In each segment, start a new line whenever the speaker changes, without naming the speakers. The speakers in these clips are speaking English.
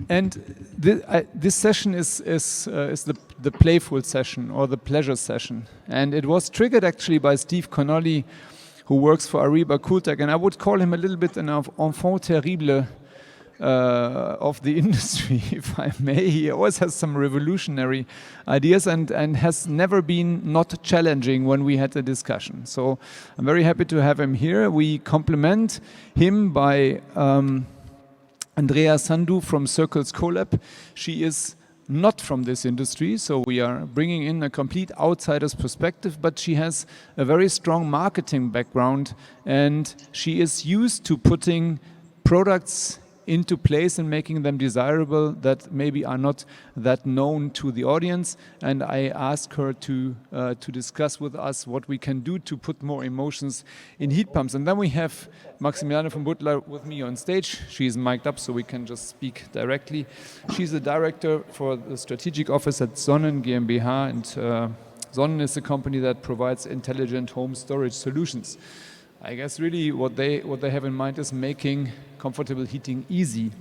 And this session is the playful session or the pleasure session. And it was triggered actually by Steve Connolly, who works for Ariba Cooltech. And I would call him a little bit an enfant terrible of the industry, if I may. He always has some revolutionary ideas and has never been not challenging when we had a discussion. So I'm very happy to have him here. We complement him by Andrea Sandu from Circles Colab. She is not from this industry, so we are bringing in a complete outsider's perspective, but she has a very strong marketing background and she is used to putting products into place and making them desirable that maybe are not that known to the audience. And I asked her to discuss with us what we can do to put more emotions in heat pumps. And then we have Maximiliane von Butler with me on stage. She's mic'd up so we can just speak directly. She's the director for the strategic office at Sonnen GmbH, and Sonnen is a company that provides intelligent home storage solutions. I guess really what they have in mind is making comfortable heating easy.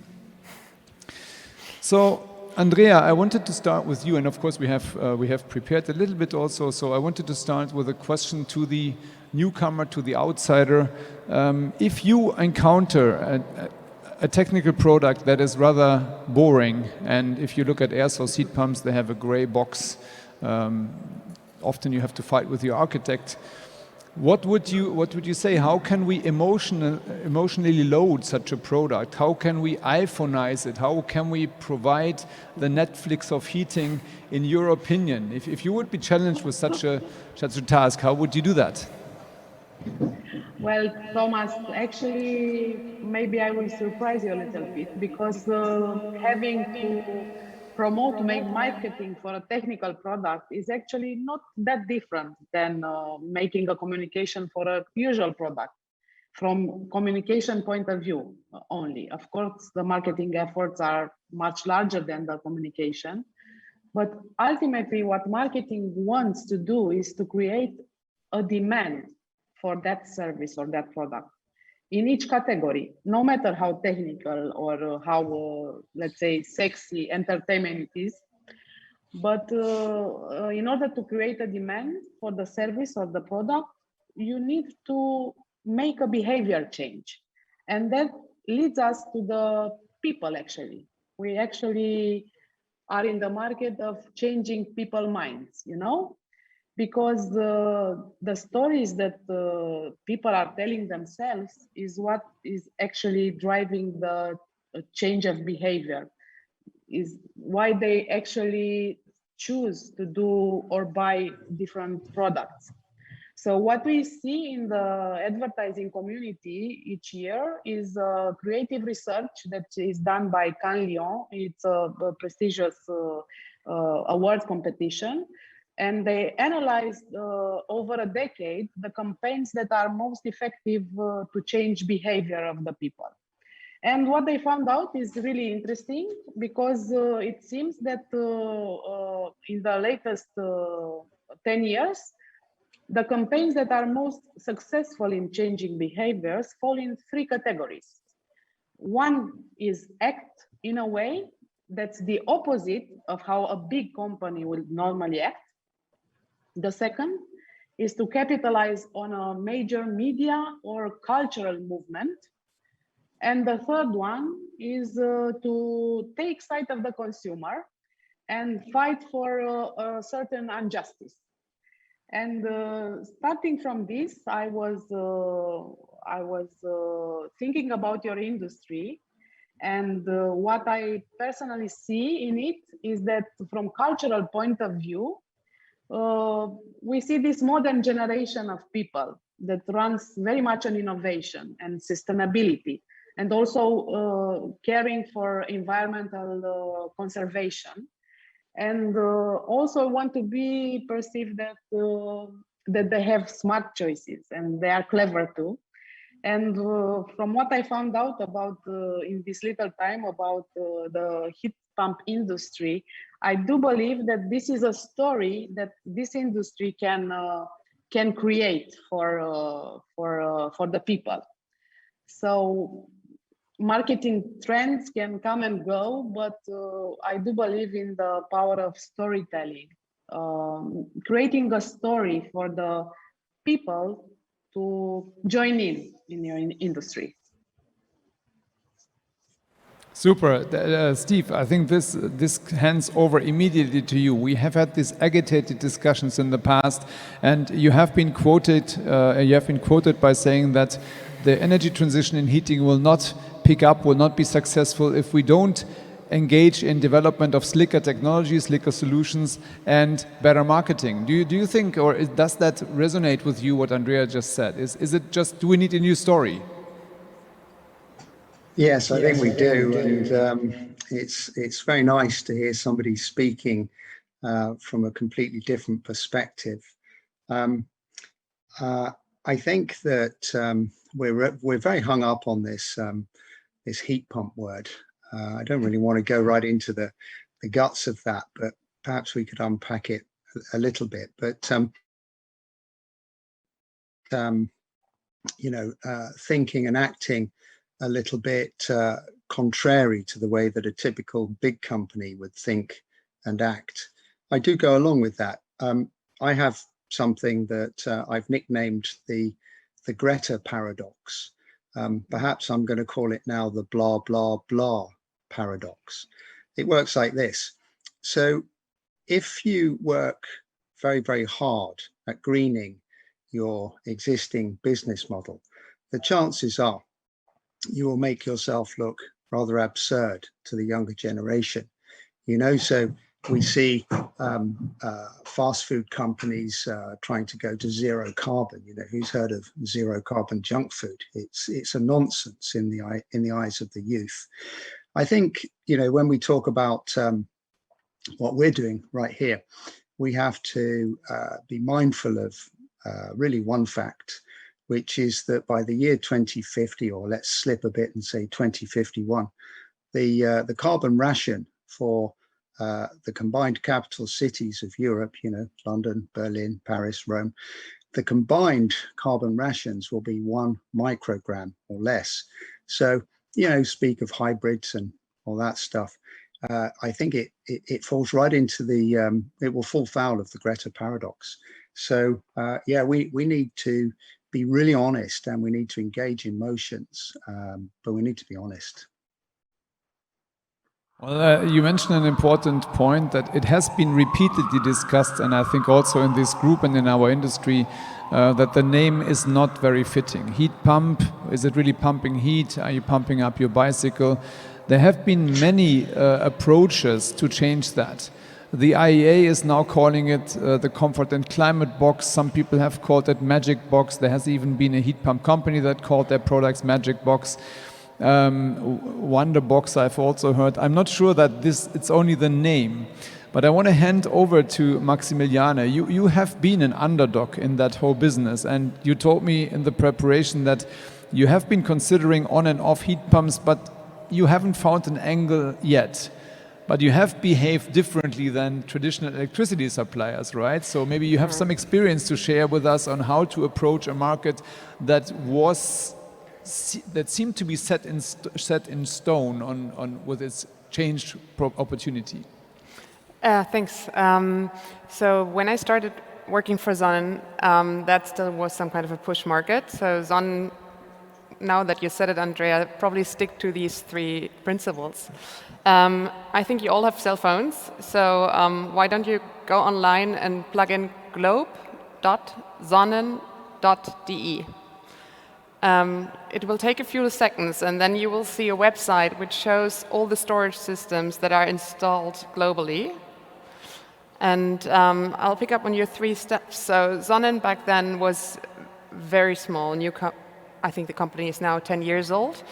So Andrea, I wanted to start with you, and of course we have prepared a little bit also. So I wanted to start with a question to the newcomer, to the outsider. If you encounter a technical product that is rather boring, and if you look at air source heat pumps, they have a gray box. Often you have to fight with your architect. What would you say? How can we emotionally load such a product? How can we iPhoneize it? How can we provide the Netflix of heating, in your opinion? If you would be challenged with such a task, how would you do that?
Well, Thomas, actually, maybe I will surprise you a little bit, because having to promote, make marketing for a technical product is actually not that different than making a communication for a usual product from communication point of view only. Of course, the marketing efforts are much larger than the communication, but ultimately what marketing wants to do is to create a demand for that service or that product in each category, no matter how technical or how, let's say, sexy entertainment it is. But in order to create a demand for the service or the product, you need to make a behavior change. And that leads us to the people, actually. We actually are in the market of changing people's minds, you know? Because the stories that people are telling themselves is what is actually driving the change of behavior, is why they actually choose to do or buy different products. So what we see in the advertising community each year is creative research that is done by Cannes Lion. It's a prestigious awards competition. And they analyzed over a decade the campaigns that are most effective to change behavior of the people. And what they found out is really interesting, because it seems that in the latest 10 years, the campaigns that are most successful in changing behaviors fall in 3 categories. One is act in a way that's the opposite of how a big company will normally act. The second is to capitalize on a major media or cultural movement. And the third one is to take side of the consumer and fight for a certain injustice. And starting from this, I was thinking about your industry, and what I personally see in it is that from cultural point of view, we see this modern generation of people that runs very much on innovation and sustainability, and also caring for environmental conservation, and also want to be perceived that that they have smart choices and they are clever too. And from what I found out about in this little time about the heat pump industry, I do believe that this is a story that this industry can create for the people. So marketing trends can come and go, but I do believe in the power of storytelling, creating a story for the people to join in your industry.
Super. Steve, I think this hands over immediately to you. We have had these agitated discussions in the past, and you have been quoted by saying that the energy transition in heating will not pick up, will not be successful if we don't engage in development of slicker technologies, slicker solutions, and better marketing. Do you think, or does that resonate with you, what Andrea just said? Is it just, do we need a new story?
Yes, I think we do, and it's very nice to hear somebody speaking from a completely different perspective. I think that we're very hung up on this this heat pump word. I don't really want to go right into the guts of that, but perhaps we could unpack it a little bit. But you know, thinking and acting a little bit contrary to the way that a typical big company would think and act. I do go along with that. I have something that I've nicknamed the Greta paradox. Perhaps I'm going to call it now the blah, blah, blah paradox. It works like this. So if you work very, very hard at greening your existing business model, the chances are you will make yourself look rather absurd to the younger generation. You know, so we see fast food companies trying to go to zero carbon. You know, who's heard of zero carbon junk food? It's a nonsense in the eyes of the youth. I think, you know, when we talk about what we're doing right here, we have to be mindful of really one fact, which is that by the year 2050, or let's slip a bit and say 2051, the carbon ration for the combined capital cities of Europe, you know, London, Berlin, Paris, Rome, the combined carbon rations will be 1 microgram or less. So, you know, speak of hybrids and all that stuff. I think it falls right into the, it will fall foul of the Greta paradox. So, yeah, we need to be really honest, and we need to engage emotions, but we need to be honest.
Well, you mentioned an important point that it has been repeatedly discussed, and I think also in this group and in our industry, that the name is not very fitting. Heat pump, is it really pumping heat? Are you pumping up your bicycle? There have been many approaches to change that. The IEA is now calling it the comfort and climate box. Some people have called it magic box. There has even been a heat pump company that called their products magic box. Wonder box I've also heard. I'm not sure that it's only the name, but I want to hand over to Maximiliane. You have been an underdog in that whole business, and you told me in the preparation that you have been considering on and off heat pumps, but you haven't found an angle yet. But you have behaved differently than traditional electricity suppliers, right? So maybe you have some experience to share with us on how to approach a market that seemed to be set in stone with its changed opportunity.
Thanks. So when I started working for Sonnen, that still was some kind of a push market. So Sonnen, now that you said it, Andrea, probably stick to these 3 principles. I think you all have cell phones, so why don't you go online and plug in globe.sonnen.de. It will take a few seconds, and then you will see a website which shows all the storage systems that are installed globally. And I'll pick up on your 3 steps. So Sonnen back then was very small. I think the company is now 10 years old.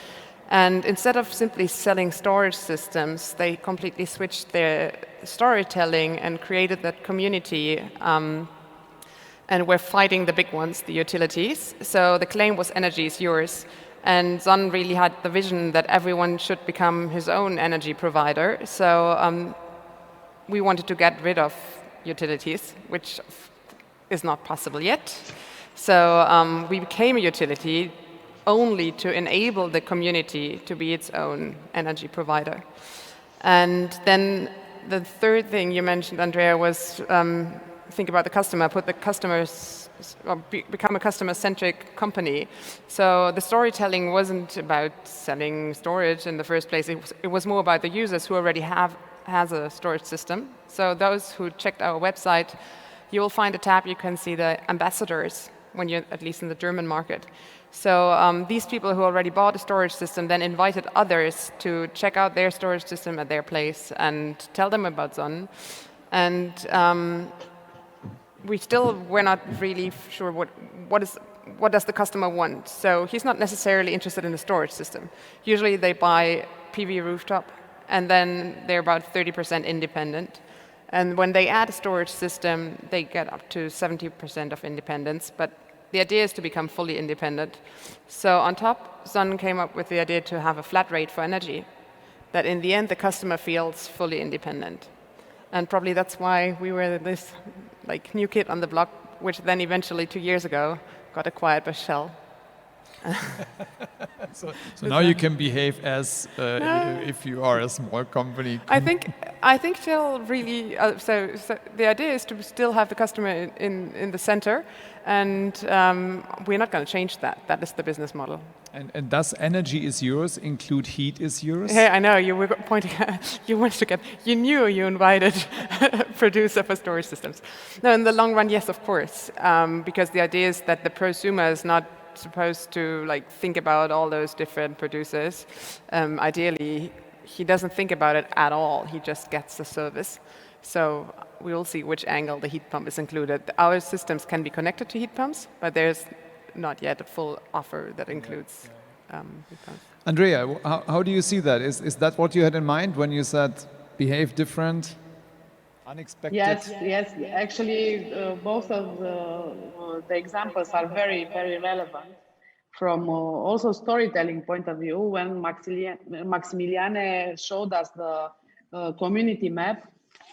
And instead of simply selling storage systems, they completely switched their storytelling and created that community. And we're fighting the big ones, the utilities. So the claim was energy is yours. And Sonnen really had the vision that everyone should become his own energy provider. So we wanted to get rid of utilities, which is not possible yet. So we became a utility only to enable the community to be its own energy provider. And then the third thing you mentioned, Andrea, was think about the customer, put the customers, or become a customer-centric company. So the storytelling wasn't about selling storage in the first place. It was more about the users who already has a storage system. So those who checked our website, you will find a tab, you can see the ambassadors when you're at least in the German market. So these people who already bought a storage system then invited others to check out their storage system at their place and tell them about Sonnen. And we're not really sure what does the customer want. So he's not necessarily interested in a storage system. Usually they buy PV rooftop, and then they're about 30% independent. And when they add a storage system, they get up to 70% of independence. But the idea is to become fully independent. So on top, Sonnen came up with the idea to have a flat rate for energy, that in the end the customer feels fully independent. And probably that's why we were this new kid on the block, which then eventually 2 years ago got acquired by Shell.
So now you can behave as if you are a small company.
I think Shell really. So the idea is to still have the customer in the center, and we're not going to change that. That is the business model.
And thus, energy is yours. Include heat is yours.
Hey, I know you were pointing. You wanted to get. You knew you invited a producer for storage systems. No, in the long run, yes, of course, because the idea is that the prosumer is not supposed to think about all those different producers. Ideally, he doesn't think about it at all. He just gets the service. So we will see which angle the heat pump is included. Our systems can be connected to heat pumps, but there's not yet a full offer that includes heat pumps.
Andrea, how do you see that? Is that what you had in mind when you said behave different? Unexpected?
Yes. Actually, both of the examples are very, very relevant from also storytelling point of view. When Maximiliane showed us the community map,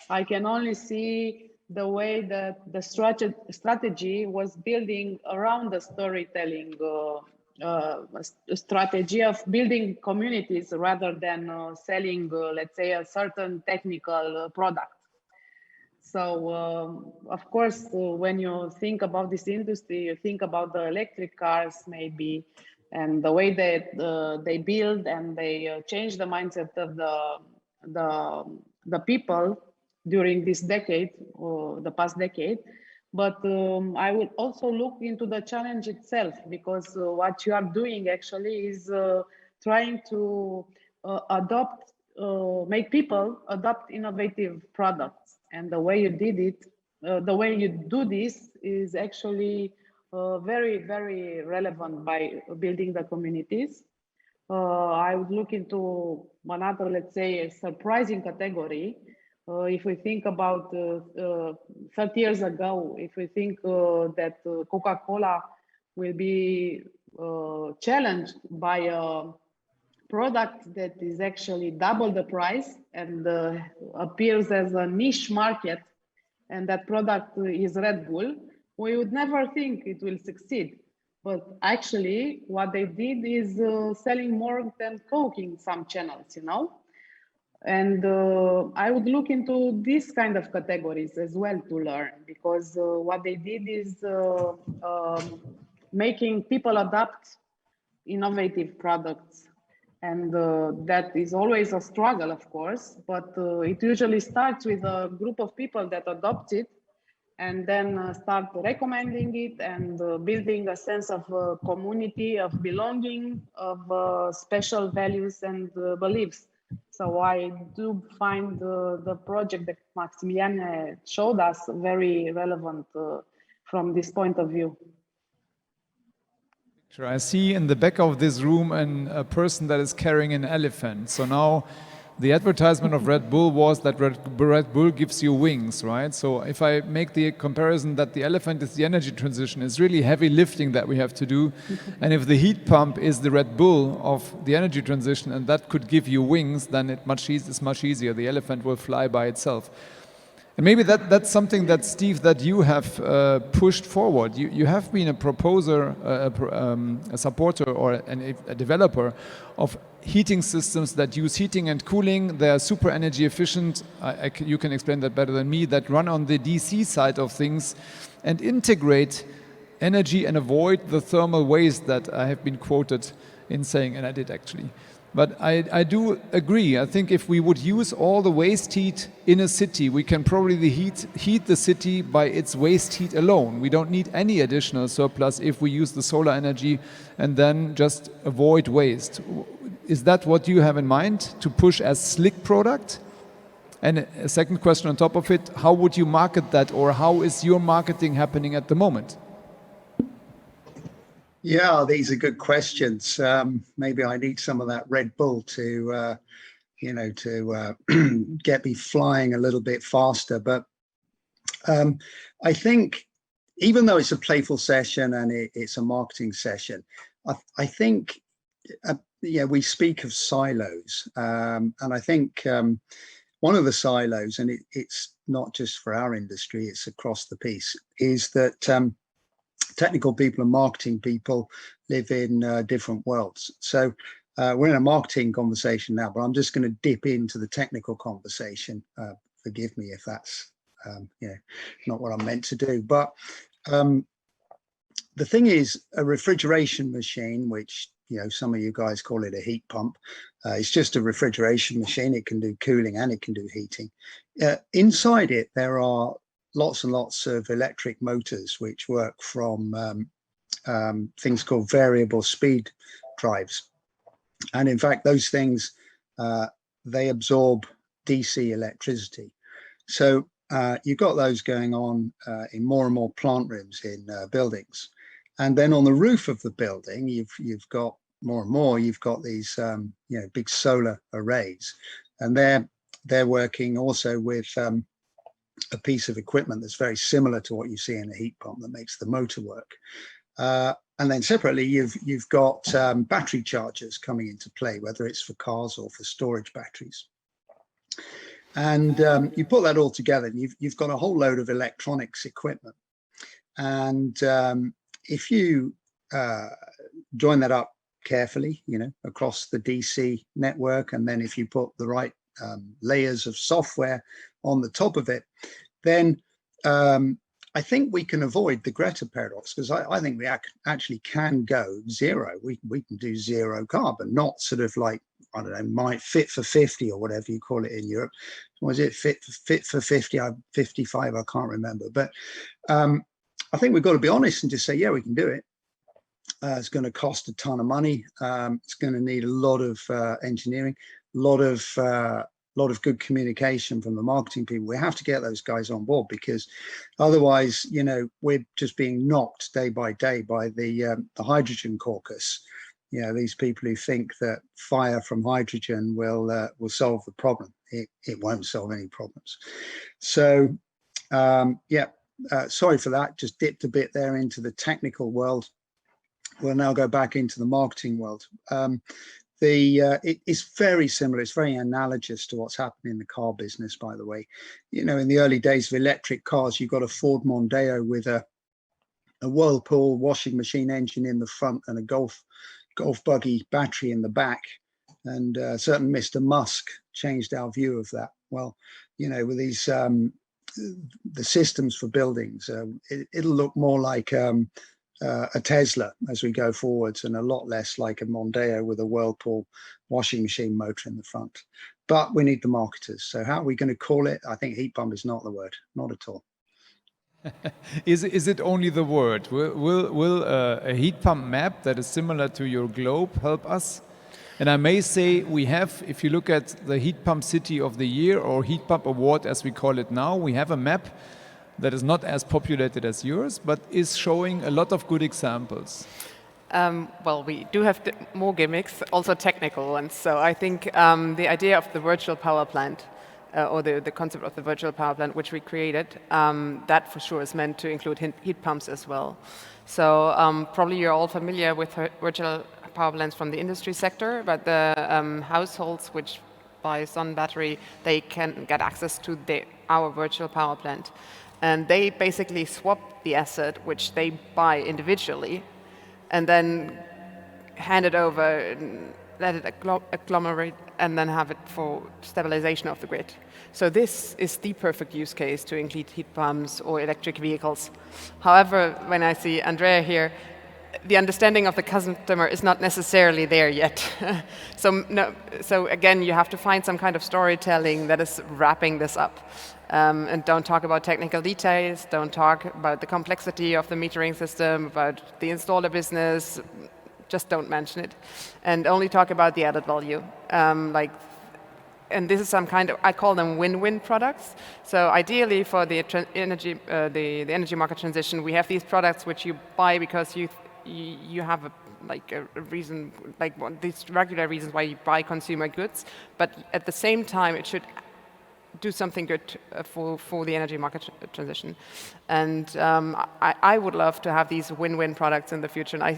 I can only see the way that the strategy was building around the storytelling strategy of building communities rather than selling, let's say, a certain technical product. So, of course, when you think about this industry, you think about the electric cars maybe, and the way that they build and they change the mindset of the people during this decade, or the past decade. But I would also look into the challenge itself, because what you are doing actually is trying to make people adopt innovative products. And the way you did it, the way you do this is actually very, very relevant by building the communities. I would look into another, let's say, surprising category. If we think about 30 years ago, if we think that Coca-Cola will be challenged by a product that is actually double the price and appears as a niche market, and that product is Red Bull, we would never think it will succeed. But actually, what they did is selling more than Coke in some channels, you know? And I would look into these kind of categories as well to learn, because what they did is making people adopt innovative products. And that is always a struggle, of course, but it usually starts with a group of people that adopt it and then start recommending it and building a sense of community, of belonging, of special values and beliefs. So I do find the project that Maximiliane showed us very relevant from this point of view.
I see in the back of this room a person that is carrying an elephant. So now the advertisement of Red Bull was that Red Bull gives you wings, right? So if I make the comparison that the elephant is the energy transition, it's really heavy lifting that we have to do. And if the heat pump is the Red Bull of the energy transition and that could give you wings, then it's much easier. The elephant will fly by itself. And maybe that's something that, Steve, that you have pushed forward. You have been a proposer, a supporter, or a developer of heating systems that use heating and cooling. They are super energy efficient. You can explain that better than me. That run on the DC side of things and integrate energy and avoid the thermal waste that I have been quoted in saying, and I did actually. But I do agree. I think if we would use all the waste heat in a city, we can probably heat the city by its waste heat alone. We don't need any additional surplus if we use the solar energy and then just avoid waste. Is that what you have in mind to push as slick product? And a second question on top of it, how would you market that, or how is your marketing happening at the moment?
Yeah, these are good questions. Maybe I need some of that Red Bull to, get me flying a little bit faster. But I think, even though it's a playful session and it's a marketing session, I think, we speak of silos, and I think one of the silos, and it's not just for our industry, it's across the piece, is that technical people and marketing people live in different worlds. So we're in a marketing conversation now, but I'm just going to dip into the technical conversation. Forgive me if that's not what I'm meant to do. But the thing is, a refrigeration machine, which some of you guys call it a heat pump, it's just a refrigeration machine. It can do cooling and it can do heating. Inside it, there are lots and lots of electric motors which work from things called variable speed drives. And in fact, those things, they absorb DC electricity. So you've got those going on in more and more plant rooms in buildings. And then on the roof of the building, you've got more and more, you've got these big solar arrays. And they're working also with a piece of equipment that's very similar to what you see in a heat pump that makes the motor work. And then separately, you've got battery chargers coming into play, whether it's for cars or for storage batteries. And you put that all together, and you've got a whole load of electronics equipment. And if you join that up carefully, across the DC network, and then if you put the right layers of software on the top of it, then I think we can avoid the Greta paradox, because I think we actually can go zero. We can do zero carbon, not sort of like, I don't know, fit for 50 or whatever you call it in Europe. Was it fit for 50? 55, I can't remember. But I think we've got to be honest and just say, yeah, we can do it. It's going to cost a ton of money. It's going to need a lot of engineering, a lot of good communication from the marketing people. We have to get those guys on board, because otherwise, we're just being knocked day by day by the hydrogen caucus. These people who think that fire from hydrogen will solve the problem. It won't solve any problems. So, sorry for that. Just dipped a bit there into the technical world. We'll now go back into the marketing world. It's very similar. It's very analogous to what's happening in the car business, by the way. In the early days of electric cars, you've got a Ford Mondeo with a Whirlpool washing machine engine in the front and a golf buggy battery in the back. And certain Mr. Musk changed our view of that. Well, with these the systems for buildings, it'll look more like a Tesla as we go forwards, and a lot less like a Mondeo with a Whirlpool washing machine motor in the front. But we need the marketers. So how are we going to call it? I think heat pump is not the word, not at all.
Is it only the word? Will a heat pump map that is similar to your globe help us? And I may say we have, if you look at the heat pump city of the year, or heat pump award as we call it now, we have a map that is not as populated as yours, but is showing a lot of good examples.
Well, we do have more gimmicks, also technical ones. So I think the idea of the virtual power plant, or the concept of the virtual power plant, which we created, that for sure is meant to include heat pumps as well. So probably you're all familiar with virtual power plants from the industry sector, but the households which buy a sun battery, they can get access to our virtual power plant. And they basically swap the asset, which they buy individually, and then hand it over and let it agglomerate and then have it for stabilization of the grid. So this is the perfect use case to include heat pumps or electric vehicles. However, when I see Andrea here, the understanding of the customer is not necessarily there yet. So again, you have to find some kind of storytelling that is wrapping this up. And don't talk about technical details, don't talk about the complexity of the metering system, about the installer business, just don't mention it. And only talk about the added value. And this is some kind of, I call them win-win products. So ideally for the energy market transition, we have these products which you buy because you have a reason, these regular reasons why you buy consumer goods, but at the same time it should do something good for the energy market transition. And I would love to have these win-win products in the future, and I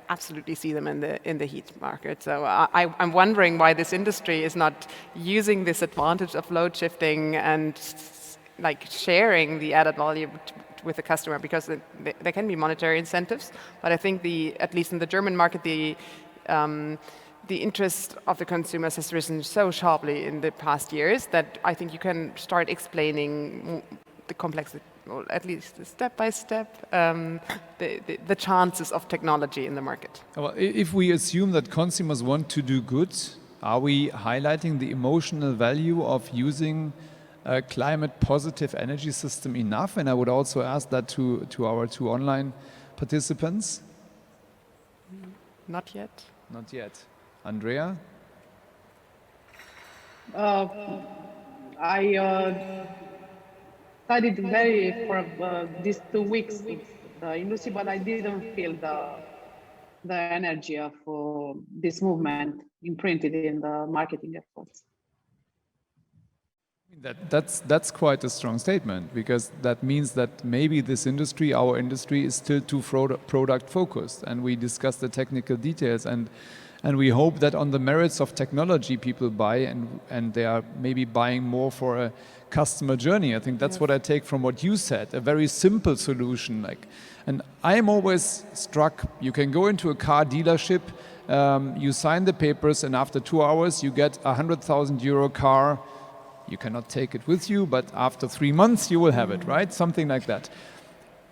absolutely see them in the heat market. So I'm wondering why this industry is not using this advantage of load shifting and sharing the added value with the customer, because there can be monetary incentives, but I think at least in the German market, the interest of the consumers has risen so sharply in the past years that I think you can start explaining the complexity, or at least step by step, the chances of technology in the market.
Well, if we assume that consumers want to do good, are we highlighting the emotional value of using a climate positive energy system enough? And I would also ask that to our two online participants.
Not yet.
Not yet. Andrea?
I studied for these 2 weeks with the industry, but I didn't feel the energy of this movement imprinted in the marketing efforts.
That's quite a strong statement, because that means that maybe this industry, our industry, is still too product focused, and we discussed the technical details, and we hope that on the merits of technology people buy, and they are maybe buying more for a customer journey. I think that's what I take from what you said, a very simple solution. And I'm always struck, you can go into a car dealership, you sign the papers, and after 2 hours you get a €100,000 car. You cannot take it with you, but after 3 months you will have it, right? Something like that.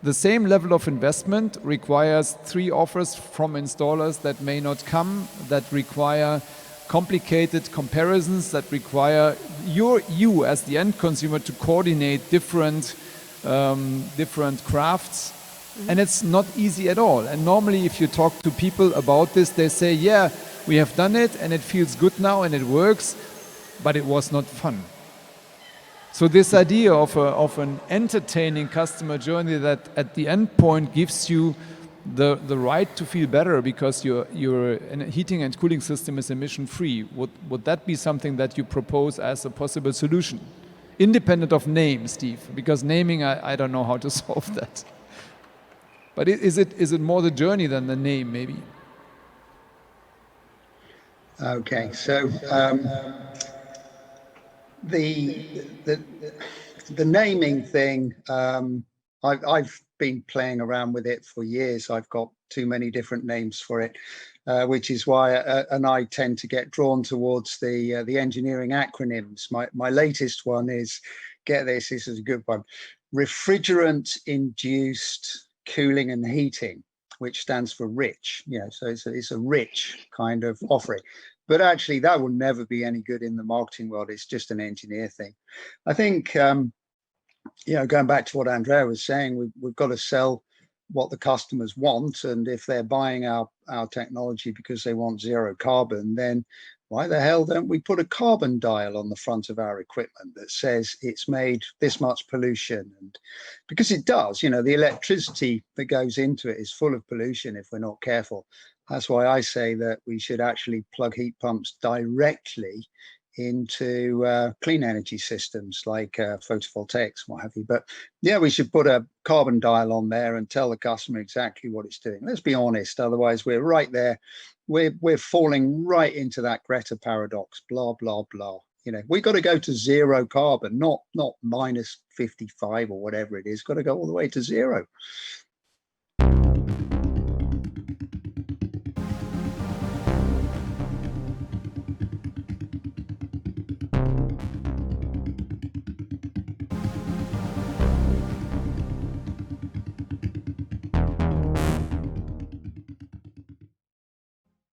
The same level of investment requires 3 offers from installers that may not come, that require complicated comparisons, that require you as the end consumer to coordinate different crafts. And it's not easy at all. And normally if you talk to people about this, they say, yeah, we have done it and it feels good now and it works, but it was not fun. So this idea of an entertaining customer journey that at the end point gives you the right to feel better because your heating and cooling system is emission free, would that be something that you propose as a possible solution? Independent of name, Steve, because naming, I don't know how to solve that. But is it more the journey than the name, maybe?
Okay, so the naming thing, I've been playing around with it for years. I've got too many different names for it, which is why and I tend to get drawn towards the engineering acronyms. My latest one is, get this is a good one, refrigerant induced cooling and heating, which stands for rich. So it's a rich kind of offering. But actually, that will never be any good in the marketing world. It's just an engineer thing. I think, going back to what Andrea was saying, we've got to sell what the customers want. And if they're buying our technology because they want zero carbon, then why the hell don't we put a carbon dial on the front of our equipment that says it's made this much pollution? And because it does, the electricity that goes into it is full of pollution if we're not careful. That's why I say that we should actually plug heat pumps directly into clean energy systems like photovoltaics, what have you. But yeah, we should put a carbon dial on there and tell the customer exactly what it's doing. Let's be honest, otherwise we're right there. We're falling right into that Greta paradox, blah, blah, blah. You know, we got to go to zero carbon, not minus 55 or whatever it is. Got to go all the way to zero.